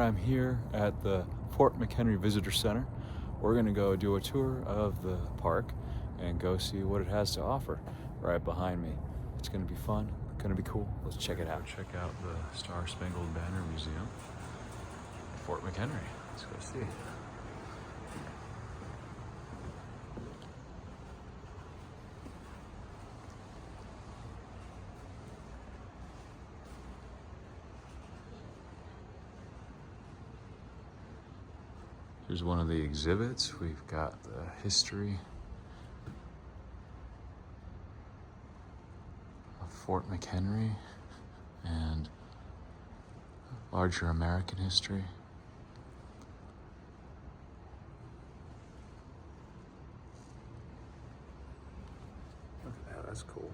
I'm here at the Fort McHenry Visitor Center. We're gonna go do a tour of the park and go see what it has to offer right behind me. It's gonna be fun, gonna be cool. Let's check it out. Check out the Star Spangled Banner Museum, Fort McHenry. Let's go see. Here's one of the exhibits. We've got the history of Fort McHenry and larger American history. Look at that, that's cool.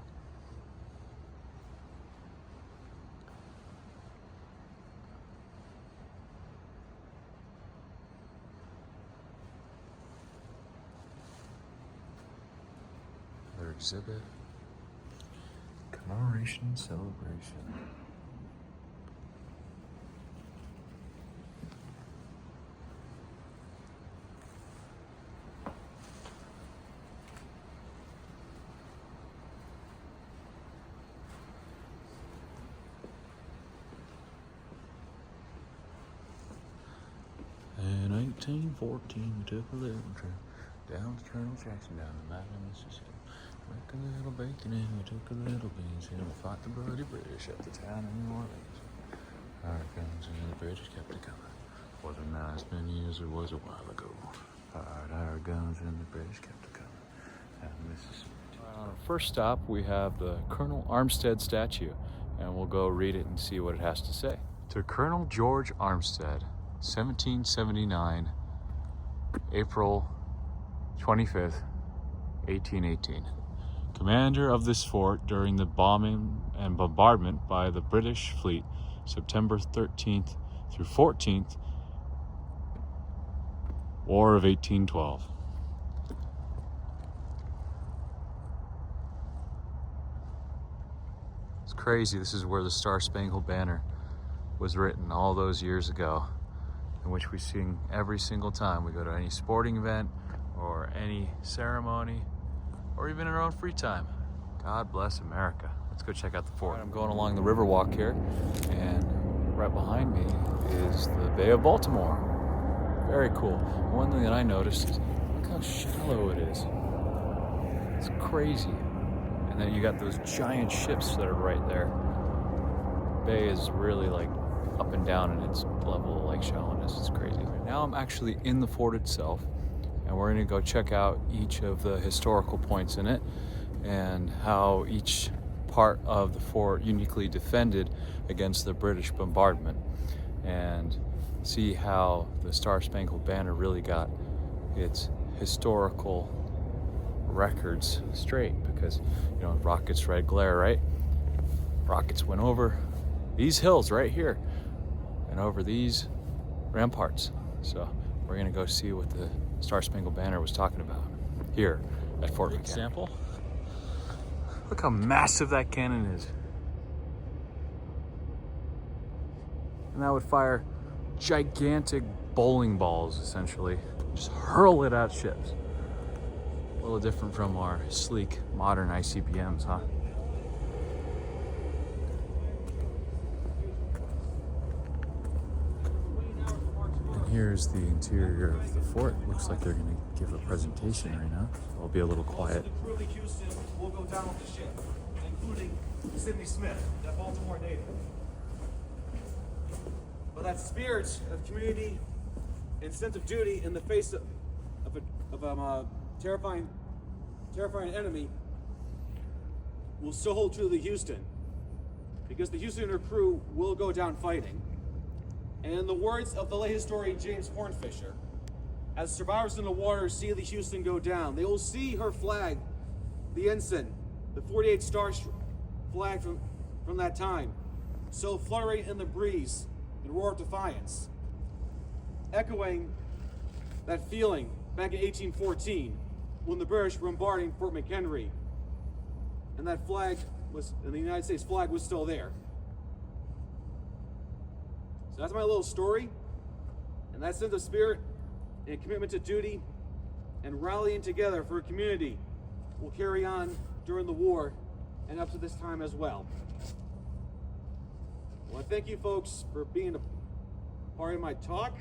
Exhibit, commemoration and celebration. In 1814, we took a little trip down to Colonel Jackson, down the mountain of Mississippi. Make a little bacon and we took a little beans and we fought the bloody British at the town of New Orleans. Our guns and the British kept it coming. Wasn't nice many years, it was a while ago. Our guns and the British kept it coming. Down Mississippi. On our first stop, we have the Colonel Armstead statue, and we'll go read it and see what it has to say. To Colonel George Armstead, 1779, April 25th, 1818. Commander of this fort during the bombing and bombardment by the British fleet, September 13th through 14th, War of 1812. It's crazy, this is where the Star Spangled Banner was written all those years ago, in which we sing every single time we go to any sporting event or any ceremony, or even in our own free time. God bless America. Let's go check out the fort. I'm going along the Riverwalk here, and right behind me is the Bay of Baltimore. Very cool. One thing that I noticed, look how shallow it is. It's crazy. And then you got those giant ships that are right there. The bay is really like up and down in its level of like shallowness. It's crazy. Right now I'm actually in the fort itself, and we're gonna go check out each of the historical points in it and how each part of the fort uniquely defended against the British bombardment, and see how the Star Spangled Banner really got its historical records straight, because, you know, rockets red glare, right? Rockets went over these hills right here and over these ramparts. So we're gonna go see what the Star Spangled Banner was talking about here at Fort McHenry. Example. Look how massive that cannon is. And that would fire gigantic bowling balls, essentially. Just hurl it at ships. A little different from our sleek, modern ICBMs, huh? Here's the interior of the fort. Looks like they're going to give a presentation right now. I'll be a little quiet. Truly Houston will go down with the ship, including Sidney Smith, that Baltimore native. But that spirit of community and sense of duty in the face of a terrifying enemy will still hold true to Houston, because the Houston and her crew will go down fighting. And in the words of the late historian James Hornfisher, as survivors in the water see the Houston go down, they will see her flag, the ensign, the 48 star flag from that time, so fluttering in the breeze and roar of defiance, echoing that feeling back in 1814 when the British were bombarding Fort McHenry, and that flag was, and the United States flag was still there. So that's my little story And that sense of spirit and commitment to duty and rallying together for a community will carry on during the war and up to this time as well. I want to thank you folks for being a part of my talk.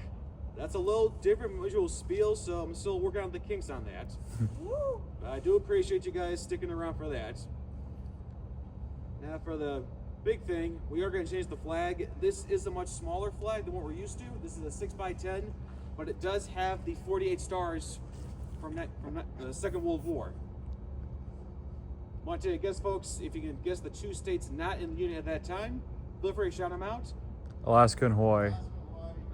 That's a little different from usual spiel, so I'm still working out the kinks on that. But I do appreciate you guys sticking around for that. Now for the big thing, we are going to change the flag. This is a much smaller flag than what we're used to. This is a 6x10, but it does have the 48 stars from the Second World War. I want to guess, folks, if you can guess the 2 states not in the Union at that time, feel free to shout them out. Alaska and Hawaii.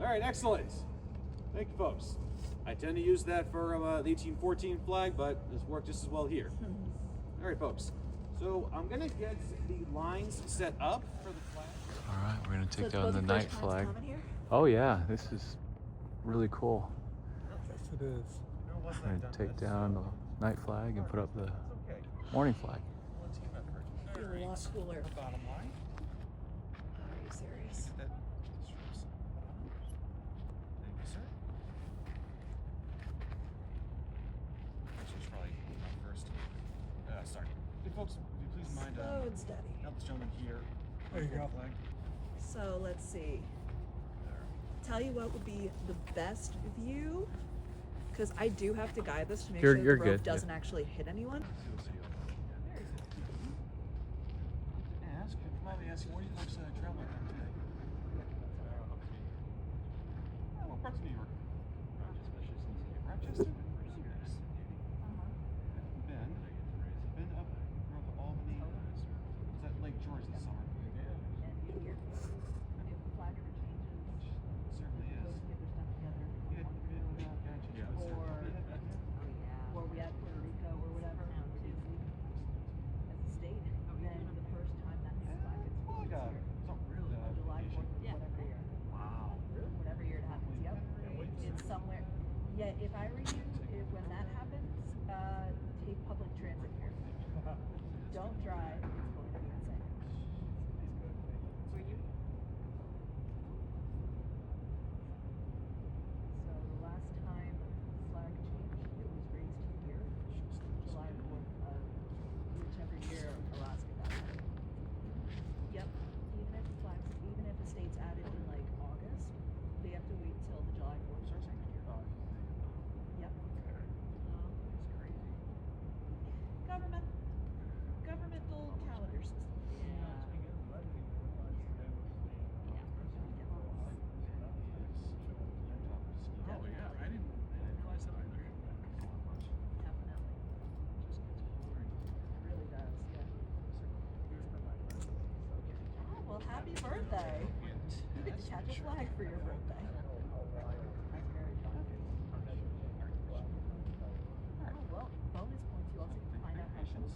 All right, excellent. Thank you, folks. I tend to use that for the 1814 flag, but it's worked just as well here. All right, folks. So I'm gonna get the lines set up for the flag. All right, we're gonna take it's down the both night first times flag. coming here? Oh yeah, this is really cool. Yes, it is. We're gonna take down the night flag and put up the morning flag. Feel a lot cooler. Bottom line. Are you serious? Thank you, sir. Actually, it's probably not first. Sorry. Hey, folks, would you please mind Slow and steady. help this gentleman here? There you go. Flag. So let's see. Tell you what would be the best view, because I do have to guide this to make You're sure the rope good, yeah. doesn't actually hit anyone. Ask, if you mind me asking, where are you folks traveling from today? What parts of New York? Rochester? Been up around to Albany. Was that Lake George this summer? Certainly is. Yeah, gotcha. Yeah, Or we had Puerto Rico or whatever. As a state, then the first time that flag gets Well, like July 4th, yeah. whatever year. Wow. Whatever year it happens. Yep. It's somewhere. Yeah, if I were you, when that happens, take public transit here. Don't drive. It's going to be insane. So the last time flag changed, it was raised here, July 4th of whichever year Alaska got it. Yep. Even if the state's added in like August, they have to wait till the July 4th starts next year. Yep. Governmental calendar system. Oh, yeah. I didn't realize that either. Definitely. It really does, yeah. Oh, well, happy birthday. You get to catch a flag for your birthday. That's very fun. Oh, well, bonus points. You also get to find out how cool.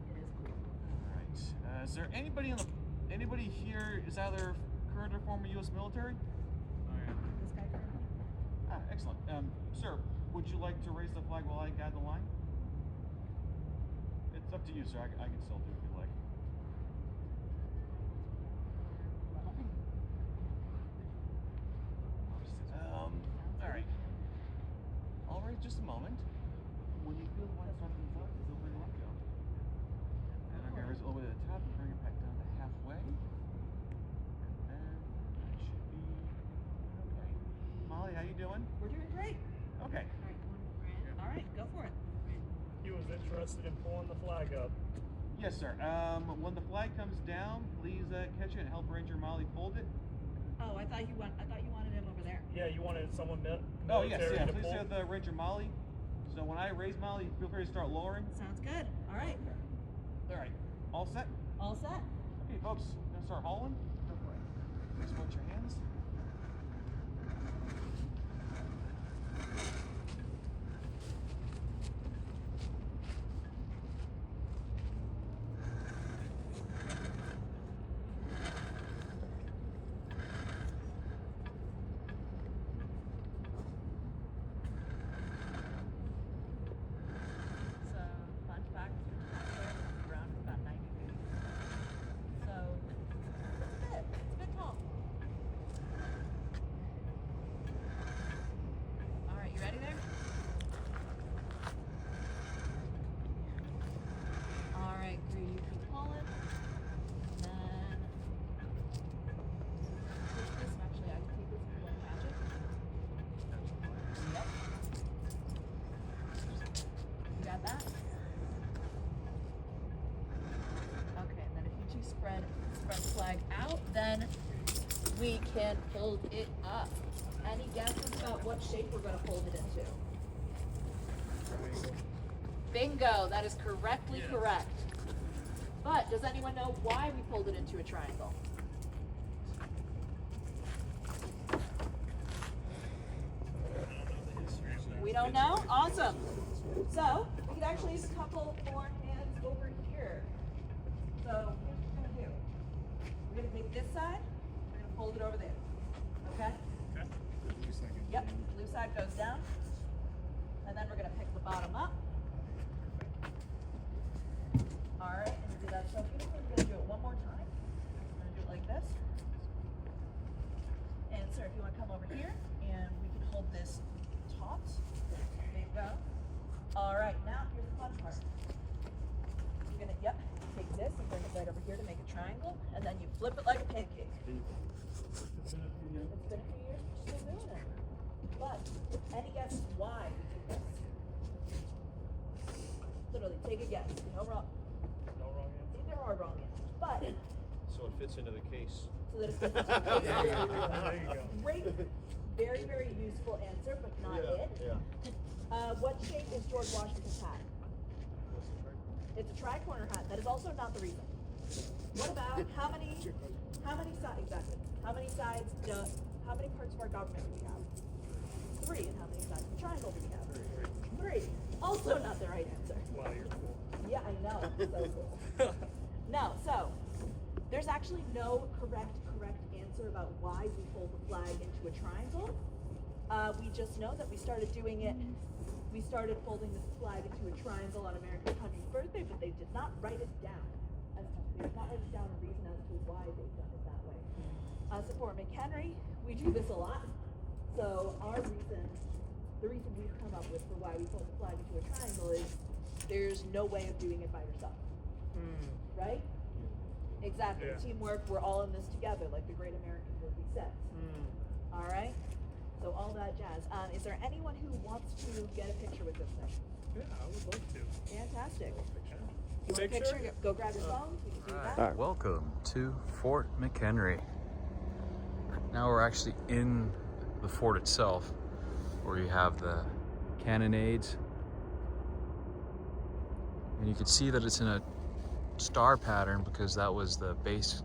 It is cool. Alright. Is there anybody here is either current or former U.S. military? This guy currently. Ah, excellent. Sir, would you like to raise the flag while I guide the line? It's up to you, sir. I can still do it if you like. Alright. I'll raise just a moment. When you feel the line start to move up, feel free to let go. And I'm gonna raise it all the way to the top and bring it back down to halfway. And then that should be okay. Molly, how you doing? We're doing great. Okay. All right, go for it. He was interested in pulling the flag up. Yes, sir. When the flag comes down, please catch it and help Ranger Molly hold it. Oh, I thought you wanted him over there. Yeah, you wanted someone Oh yes, military yeah. to Please pull. have the Ranger Molly. So when I raise Molly, feel free to start lowering. Sounds good. All right. All right. All set? All set. Okay, folks. Gonna start hauling. Go for it. Just watch your hands. So, fun fact, ground is about 90 feet. So, it's a bit tall. can fold it up. Any guesses about what shape we're going to fold it into? Bingo, that is correctly correct. But does anyone know why we fold it into a triangle? We don't know? Awesome. So we could actually use a couple more hands over here. So here's what we're going to do. We're going to take this side, we're going to fold it over there. Okay? Okay. Yep, blue side goes down. And then we're going to pick the bottom up. All right, and you did that so beautifully. We're going to do it one more time. We're going to do it like this. And sir, if you want to come over here, and we can hold this taut. There you go. All right, now here's the fun part. You're going to, take this and bring it right over here to make a triangle, and then you flip it like a pancake. It's been a few years, but you're still doing it. But any guesses why we do this? Literally, take a guess. No wrong. No wrong answer. There are wrong answers, but So it fits into the case. so that it's fits into the case. There you go. Great, very, very useful answer, but not it. Yeah. What shape is George Washington's hat? It's a tri-corner hat. That is also not the reason. What about how many sides exactly? How many sides how many parts of our government do we have? 3. And how many sides of the triangle do we have? 3. Also not the right answer. Wow, you're cool. Yeah, I know. So cool. No, so there's actually no correct answer about why we fold the flag into a triangle. We just know that we started doing it. We started folding the flag into a triangle on America's 100th birthday, but they did not write it down. They did not write it down a reason as to why they've done it that way. So for McHenry, we do this a lot. So the reason we've come up with for why we fold the flag into a triangle is there's no way of doing it by yourself. Right? Exactly. Yeah. Teamwork, we're all in this together, like the great American movie says. All right? So all that jazz. Is there anyone who wants to get a picture with this thing? Yeah, I would love to. Fantastic. You want a Picture? picture? Go grab your phone. We can do that. Alright, welcome to Fort McHenry. Now we're actually in the fort itself, where you have the cannonades. And you can see that it's in a star pattern because that was the base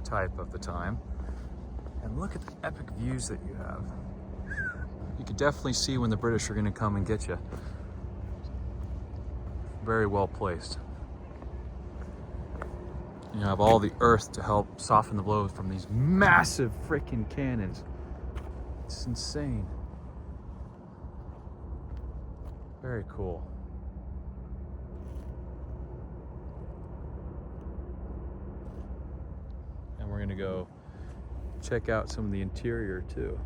type of the time. And look at the epic views that you have. You could definitely see when the British are going to come and get you. Very well placed. You have all the earth to help soften the blow from these massive freaking cannons. It's insane. Very cool. And we're gonna go check out some of the interior too.